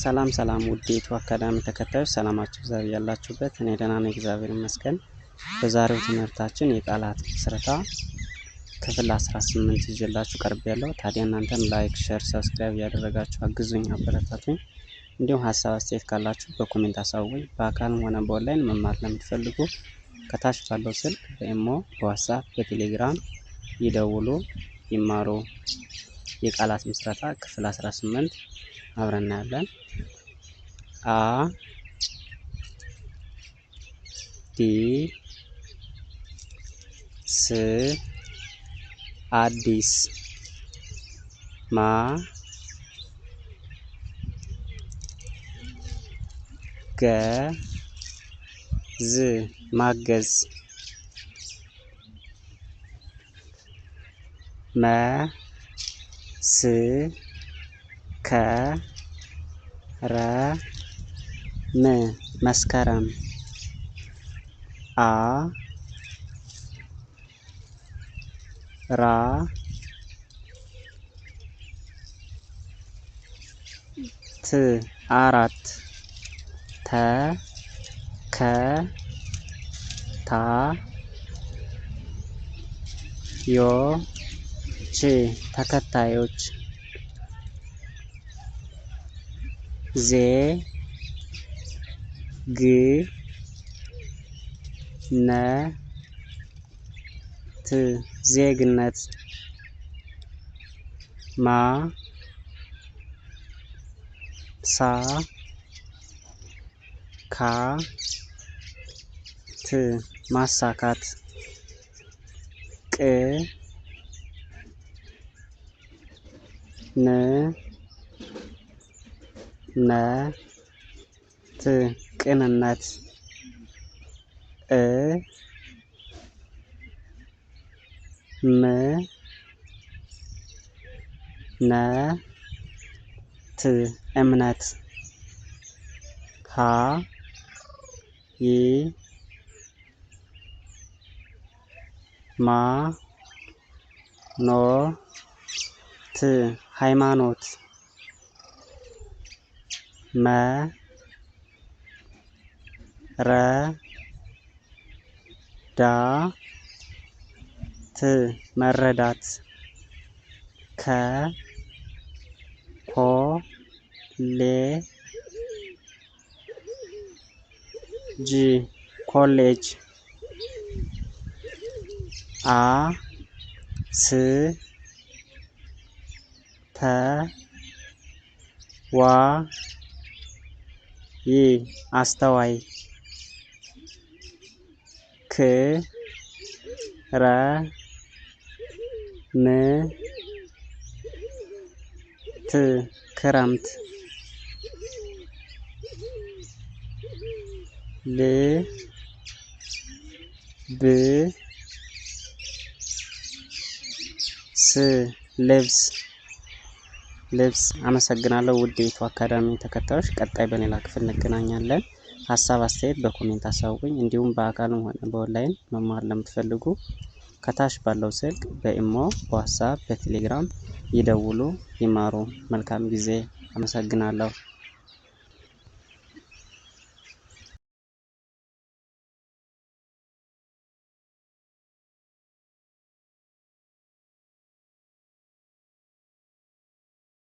ሰላም ውድ የኢትዮ አካዳሚ ተከታዮች ሰላማችሁ እግዚአብሔር ያላችሁበት እኔ ደህና ነኝ እግዚአብሔር ይመስገን። በዛሬው ትምህርታችን የቃላት ምስረታ ክፍል 18 ይዤላችሁ ቀርቤያለሁ። ታዲያ እናንተም ላይክ፣ ሼር፣ ሰብስክራይብ ያደረጋችሁ አግዙኝ፣ አበረታቱኝ። እንዲሁም ሀሳብ አስተያየት ካላችሁ በኮሜንት አሳውቁኝ። በአካልም ሆነ በኦንላይን መማር ለምትፈልጉ ከታች ባለው ስልክ በኢሞ፣ በዋትስአፕ፣ በቴሌግራም ይደውሉ፣ ይማሩ። የቃላት ምስረታ ክፍል 18 አብረን እናያለን። አ ዲ ስ አዲስ ማ ገ ዝ ማገዝ መ ስ ከ ረ ም መስከረም አ ራ ት አራት ተ ከ ታ ዮ ች ተከታዮች ዜ ግ ነ ት ዜግነት ማ ሳ ካ ት ማሳካት ቅ ን ነ ት ቅንነት እ ም ነ ት እምነት ሀ ይ ማ ኖ ት ሃይማኖት መ ረ ዳ ት መረዳት ከ ኮ ሌ ጅ ኮሌጅ አ ስ ተ ዋ ይ አስተዋይ ክ ረ ም ት ክረምት ል ብ ስ ልብስ። አመሰግናለሁ ውድ የኢትዮ አካዳሚ ተከታዮች፣ ቀጣይ በሌላ ክፍል እንገናኛለን። ሀሳብ አስተያየት በኮሜንት አሳውቁኝ። እንዲሁም በአካልም ሆነ በኦንላይን መማር ለምትፈልጉ ከታች ባለው ስልክ በኢሞ፣ በዋትስአፕ፣ በቴሌግራም ይደውሉ፣ ይማሩ። መልካም ጊዜ። አመሰግናለሁ።